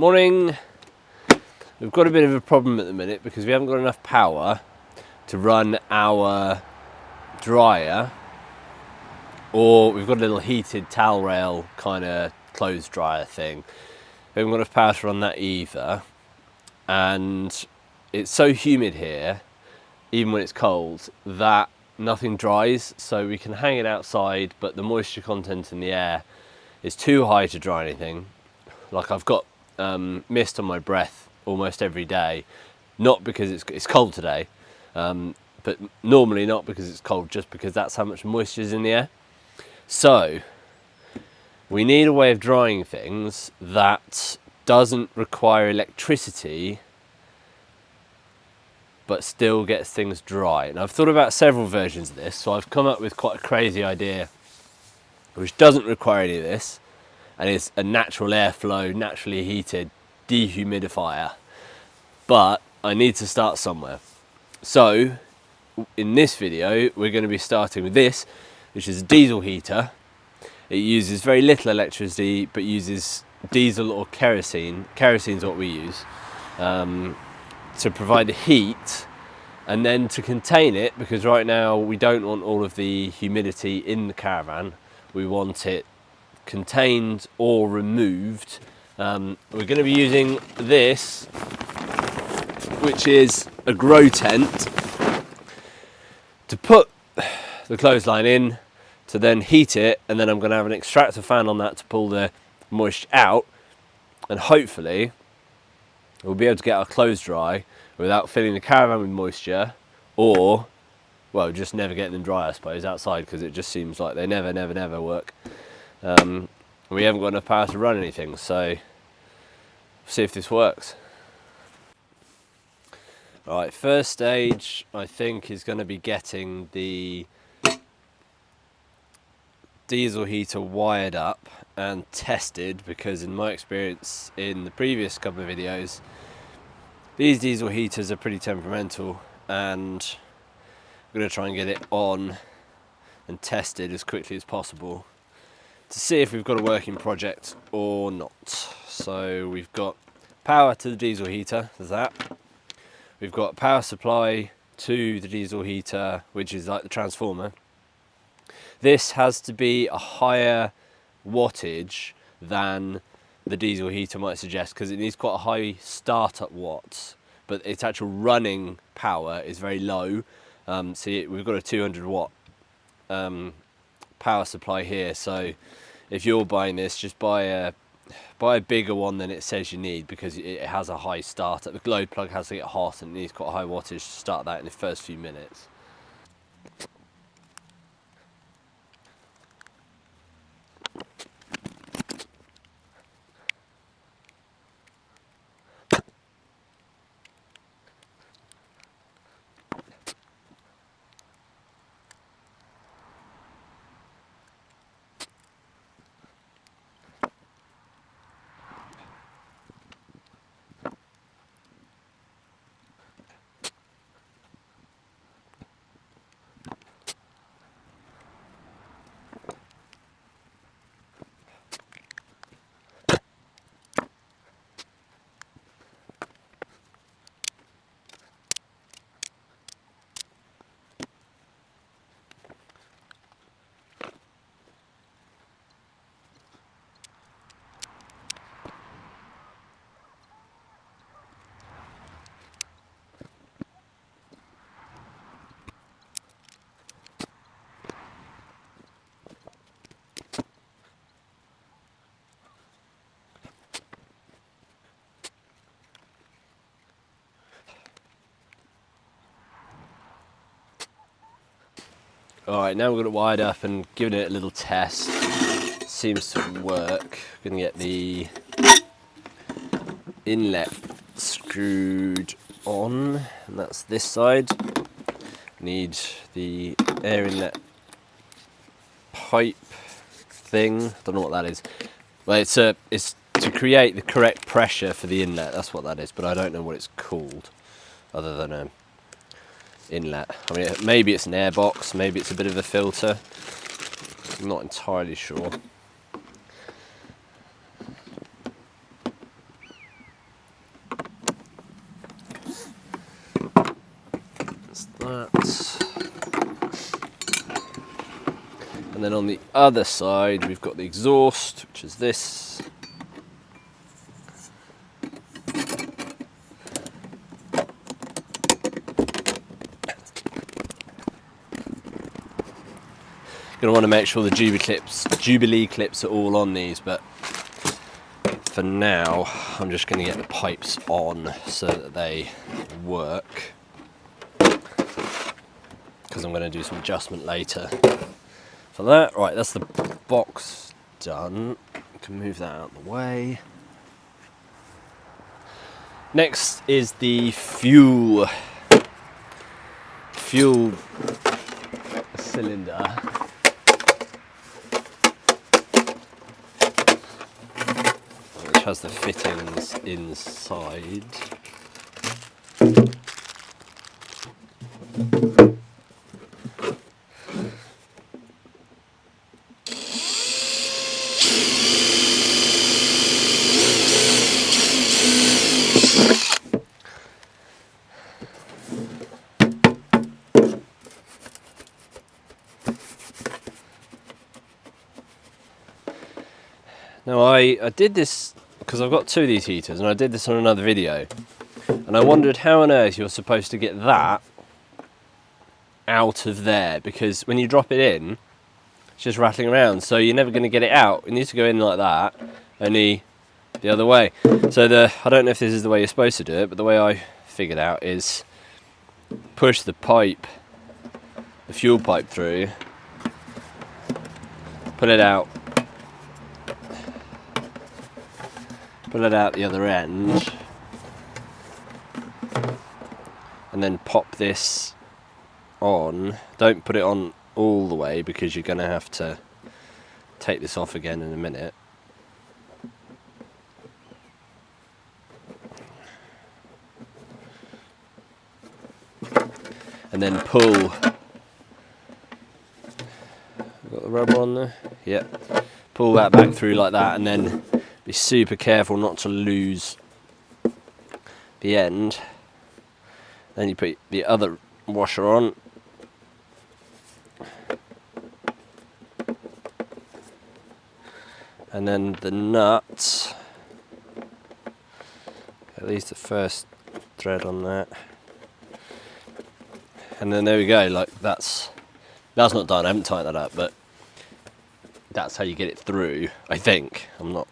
Morning. We've got a bit of a problem at the minute because we haven't got enough power to run our dryer, or we've got a little heated towel rail kind of clothes dryer thing. We haven't got enough power to run that either, and it's so humid here, even when it's cold, that nothing dries, so we can hang it outside, but the moisture content in the air is too high to dry anything. Like, I've got mist on my breath almost every day, not because it's cold today, but normally not because it's cold, just because that's how much moisture is in the air. So we need a way of drying things that doesn't require electricity but still gets things dry. And I've thought about several versions of this, so I've come up with quite a crazy idea which doesn't require any of this, and it's a natural airflow, naturally heated dehumidifier. But I need to start somewhere. So in this video, we're going to be starting with this, which is a diesel heater. It uses very little electricity, but uses diesel or kerosene. Kerosene is what we use to provide the heat, and then to contain it, because right now we don't want all of the humidity in the caravan. We want it contained or removed. We're going to be using this, which is a grow tent, to put the clothesline in, to then heat it, and then I'm going to have an extractor fan on that to pull the moisture out, and hopefully we'll be able to get our clothes dry without filling the caravan with moisture, or, well, just never getting them dry, I suppose, outside, because it just seems like they never work. We haven't got enough power to run anything, so see if this works. Alright, first stage I think is going to be getting the diesel heater wired up and tested, because in my experience in the previous couple of videos, these diesel heaters are pretty temperamental, and I'm going to try and get it on and tested as quickly as possible to see if we've got a working project or not. So we've got power to the diesel heater, there's that. We've got power supply to the diesel heater, which is like the transformer. This has to be a higher wattage than the diesel heater might suggest, because it needs quite a high startup watts, but its actual running power is very low. See, we've got a 200 watt power supply here, so if you're buying this, just buy a bigger one than it says you need, because it has a high startup. The glow plug has to get hot, and it needs quite a high wattage to start that in the first few minutes. Alright, now we've got it wired up and given it a little test. Seems to work. We're going to get the inlet screwed on, and that's this side. Need the air inlet pipe thing. Don't know what that is. Well, it's to create the correct pressure for the inlet. That's what that is, but I don't know what it's called other than a inlet. I mean, maybe it's an air box, maybe it's a bit of a filter. I'm not entirely sure. that. And then on the other side, we've got the exhaust, which is this. Gonna want to make sure the Jubilee clips are all on these, but for now, I'm just gonna get the pipes on so that they work, because I'm gonna do some adjustment later for that. Right, that's the box done. I can move that out of the way. Next is the fuel cylinder. Which has the fittings inside. Now I did this because I've got two of these heaters, and I did this on another video, and I wondered how on earth you're supposed to get that out of there, because when you drop it in, it's just rattling around, so you're never going to get it out. It needs to go in like that, only the other way. So I don't know if this is the way you're supposed to do it, but the way I figured out is push the fuel pipe through, pull it out the other end, and then pop this on. Don't put it on all the way, because you're going to have to take this off again in a minute. And then pull. Got the rubber on there? Yep. Pull that back through like that, and then be super careful not to lose the end. Then you put the other washer on. And then the nut, at least the first thread on that. And then there we go, like that's not done, I haven't tightened that up, but that's how you get it through, I think. I'm not.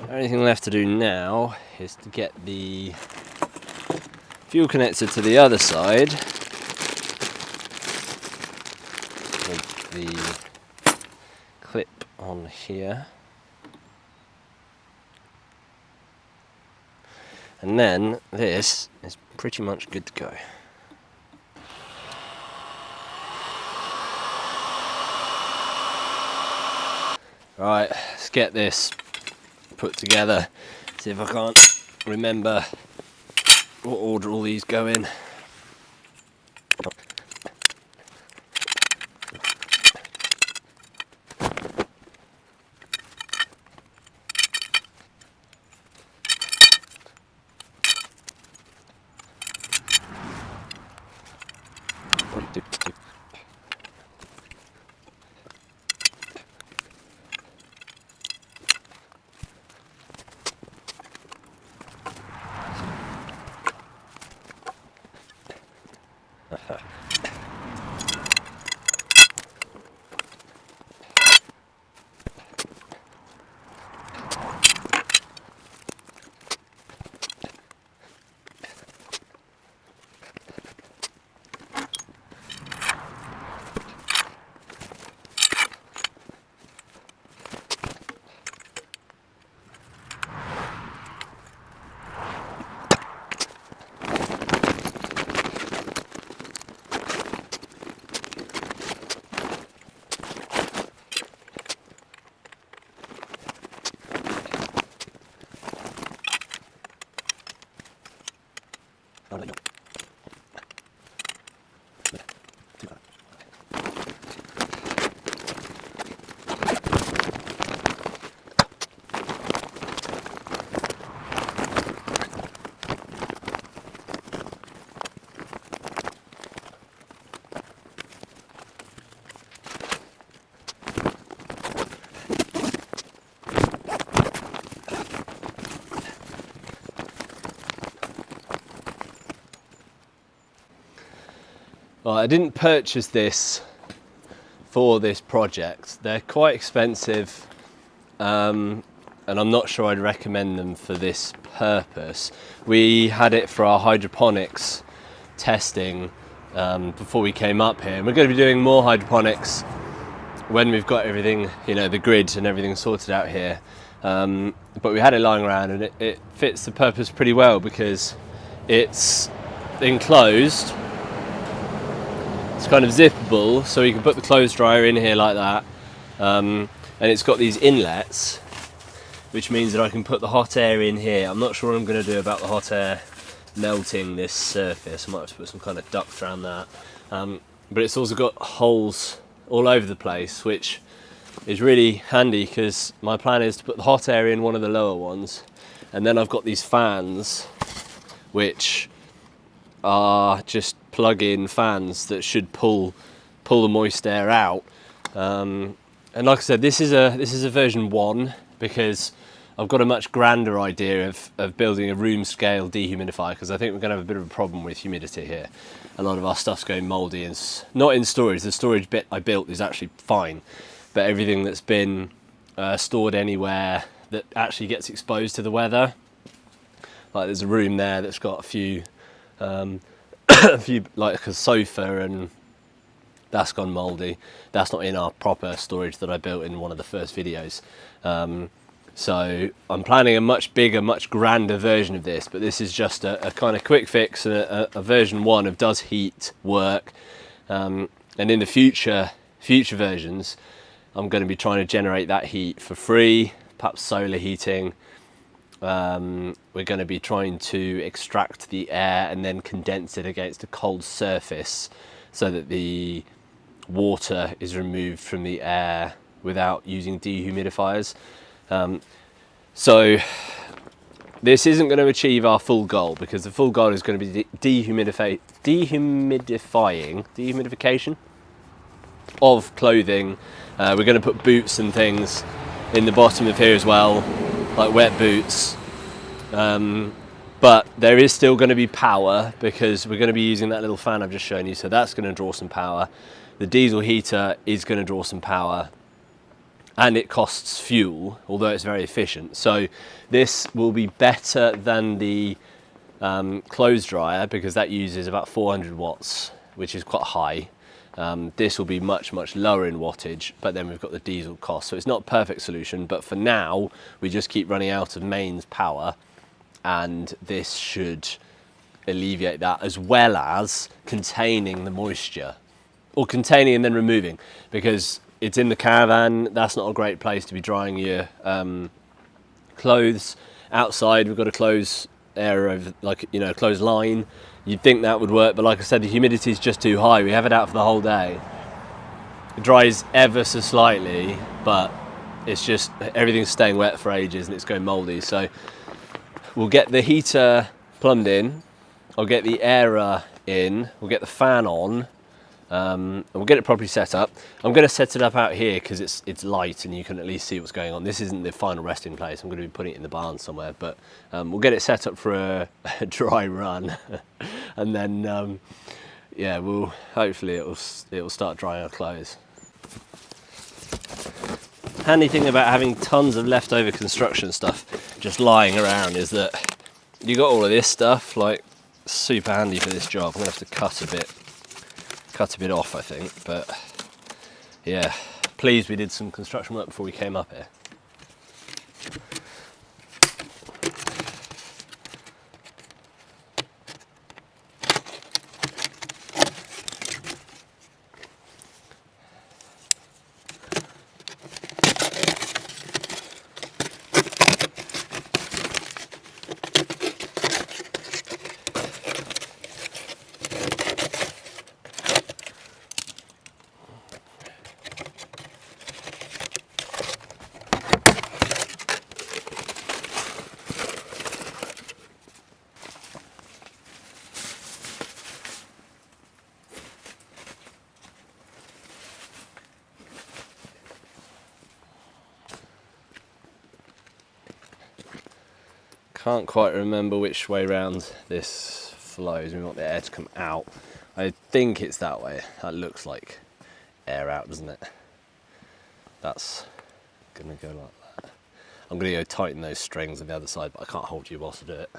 The only thing left to do now is to get the fuel connector to the other side with the clip on here, and then this is pretty much good to go. Right, let's get this put together. See if I can't remember what order all these go in. Well, I didn't purchase this for this project. They're quite expensive, and I'm not sure I'd recommend them for this purpose. We had it for our hydroponics testing before we came up here, and we're going to be doing more hydroponics when we've got everything, you know, the grid and everything sorted out here. But we had it lying around, and it fits the purpose pretty well because it's enclosed. It's kind of zippable, so you can put the clothes dryer in here like that, and it's got these inlets, which means that I can put the hot air in here. I'm not sure what I'm going to do about the hot air melting this surface. I might have to put some kind of duct around that, but it's also got holes all over the place, which is really handy because my plan is to put the hot air in one of the lower ones, and then I've got these fans which are just plug-in fans that should pull the moist air out. And like I said, this is a version 1 because I've got a much grander idea of building a room scale dehumidifier, because I think we're going to have a bit of a problem with humidity here. A lot of our stuff's going mouldy, and not in storage. The storage bit I built is actually fine, but everything that's been stored anywhere that actually gets exposed to the weather, like there's a room there that's got a few like a sofa, and that's gone mouldy. That's not in our proper storage that I built in one of the first videos. So I'm planning a much bigger, much grander version of this, but this is just a kind of quick fix, and a version 1 of does heat work. And in the future versions, I'm going to be trying to generate that heat for free, perhaps solar heating. We're going to be trying to extract the air and then condense it against a cold surface so that the water is removed from the air without using dehumidifiers. So this isn't going to achieve our full goal, because the full goal is going to be dehumidification of clothing. We're going to put boots and things in the bottom of here as well, like wet boots. But there is still going to be power, because we're going to be using that little fan I've just shown you, so that's going to draw some power. The diesel heater is going to draw some power, and it costs fuel, although it's very efficient. So this will be better than the clothes dryer, because that uses about 400 watts, which is quite high. This will be much lower in wattage, but then we've got the diesel cost, so it's not a perfect solution. But for now, we just keep running out of mains power, and this should alleviate that, as well as containing the moisture, or containing and then removing, because it's in the caravan. That's not a great place to be drying your clothes. Outside, we've got a clothes area over, like, you know, clothes line. You'd think that would work, but like I said, the humidity is just too high. We have it out for the whole day. It dries ever so slightly, but it's just everything's staying wet for ages and it's going mouldy. So we'll get the heater plumbed in, I'll get the air in, we'll get the fan on, and we'll get it properly set up. I'm going to set it up out here because it's light and you can at least see what's going on. This isn't the final resting place. I'm going to be putting it in the barn somewhere, but we'll get it set up for a dry run, and then yeah, we'll hopefully it'll start drying our clothes. Handy thing about having tons of leftover construction stuff just lying around is that you got all of this stuff, like, super handy for this job. I'm gonna have to cut a bit off, I think, but yeah, pleased we did some construction work before we came up here. Can't quite remember which way round this flows. We want the air to come out. I think it's that way. That looks like air out, doesn't it? That's gonna go like that. I'm gonna go tighten those strings on the other side, but I can't hold you whilst I do it.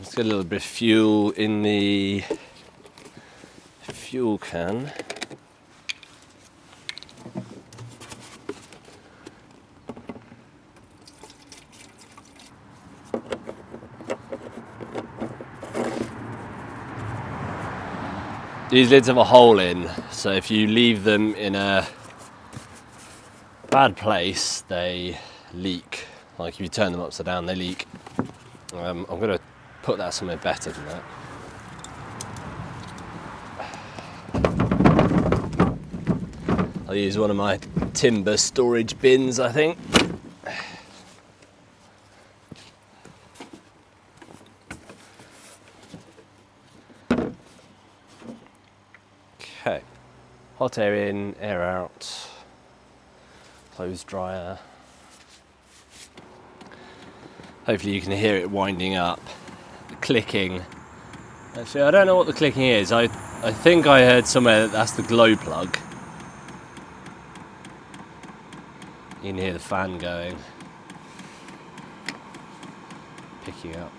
Let's get a little bit of fuel in the fuel can. These lids have a hole in, so if you leave them in a bad place, they leak. Like if you turn them upside down, they leak. I'm going to put that somewhere better than that. I'll use one of my timber storage bins, I think. Okay, hot air in, air out, clothes dryer. Hopefully you can hear it winding up, the clicking. Actually, I don't know what the clicking is. I think I heard somewhere that that's the glow plug. You can hear the fan going, picking up.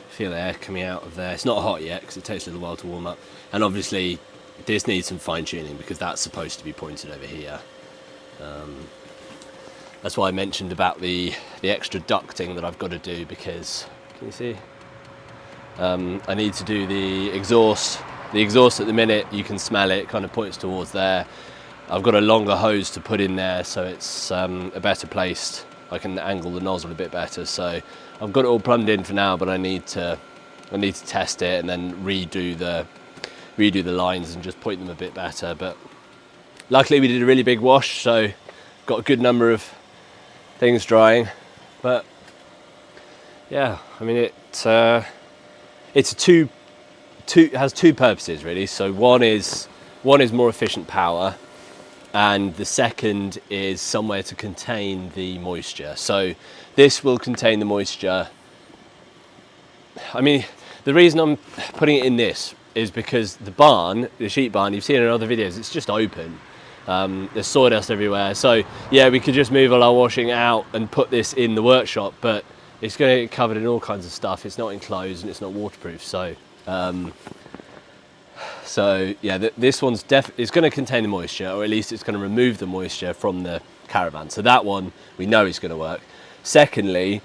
Feel the air coming out of there. It's not hot yet because it takes a little while to warm up. And obviously this needs some fine tuning because that's supposed to be pointed over here. That's why I mentioned about the extra ducting that I've got to do, because, can you see? I need to do the exhaust. The exhaust at the minute, you can smell it, kind of points towards there. I've got a longer hose to put in there so it's a better placed. I can angle the nozzle a bit better. So I've got it all plumbed in for now, but I need to test it and then redo the lines and just point them a bit better. But luckily we did a really big wash, so got a good number of things drying. But yeah, I mean it has two purposes really. So one is more efficient power, and the second is somewhere to contain the moisture. So this will contain the moisture. I mean, the reason I'm putting it in this is because the sheep barn, you've seen in other videos, it's just open. There's sawdust everywhere. So yeah, we could just move all our washing out and put this in the workshop, but it's going to get covered in all kinds of stuff. It's not enclosed and it's not waterproof. So yeah, this one's it's going to contain the moisture, or at least it's going to remove the moisture from the caravan. So that one we know is going to work. Secondly,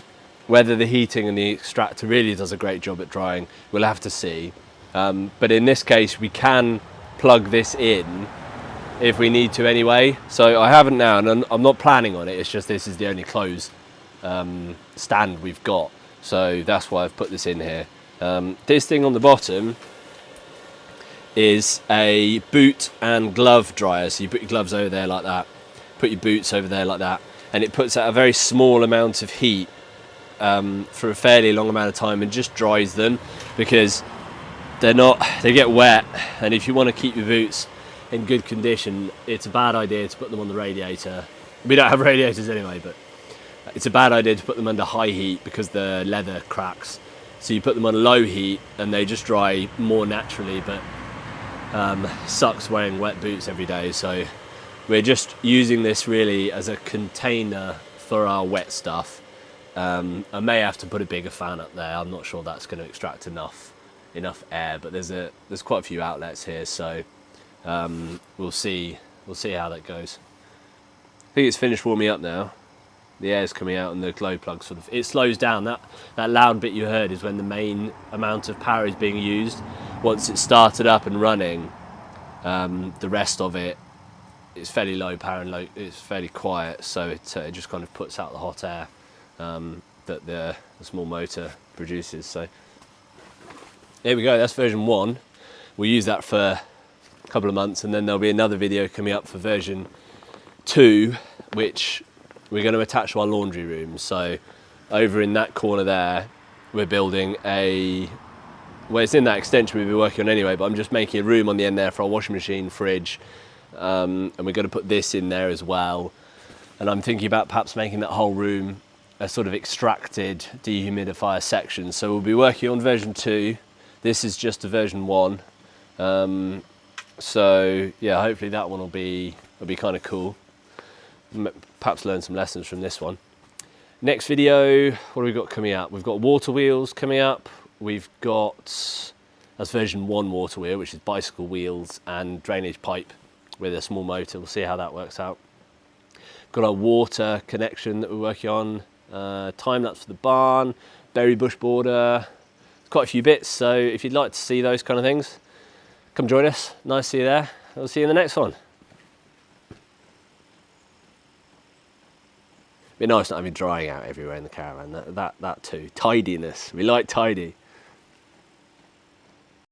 whether the heating and the extractor really does a great job at drying, we'll have to see. But in this case, we can plug this in if we need to anyway. So I haven't now, and I'm not planning on it. It's just this is the only clothes stand we've got. So that's why I've put this in here. This thing on the bottom is a boot and glove dryer. So you put your gloves over there like that, put your boots over there like that, and it puts out a very small amount of heat for a fairly long amount of time and just dries them, because they get wet, and if you want to keep your boots in good condition, it's a bad idea to put them on the radiator. We don't have radiators anyway, but it's a bad idea to put them under high heat because the leather cracks. So you put them on low heat and they just dry more naturally, but sucks wearing wet boots every day. So we're just using this really as a container for our wet stuff. I may have to put a bigger fan up there. I'm not sure that's going to extract enough air, but there's quite a few outlets here, so we'll see we'll see how that goes. I think it's finished warming up now. The air's coming out and the glow plug sort of, it slows down. That loud bit you heard is when the main amount of power is being used. Once it's started up and running, the rest of it is fairly low power and it's fairly quiet, so it just kind of puts out the hot air that the small motor produces. So there we go, that's version 1. We'll use that for a couple of months, and then there'll be another video coming up for version 2, which we're going to attach to our laundry room. So over in that corner there, we're building well, it's in that extension we've been working on anyway, but I'm just making a room on the end there for our washing machine, fridge, and we're going to put this in there as well. And I'm thinking about perhaps making that whole room a sort of extracted dehumidifier section. So we'll be working on version 2. This is just a version 1. So yeah, hopefully that one will be kind of cool. Perhaps learn some lessons from this one. Next video, what have we got coming up? We've got water wheels coming up. We've got, that's version 1 water wheel, which is bicycle wheels and drainage pipe with a small motor. We'll see how that works out. Got our water connection that we're working on, time lapse for the barn, berry bush border, quite a few bits. So if you'd like to see those kind of things, come join us. Nice to see you there. I'll see you in the next one. Be nice not having drying out everywhere in the caravan. That too. Tidiness. We like tidy.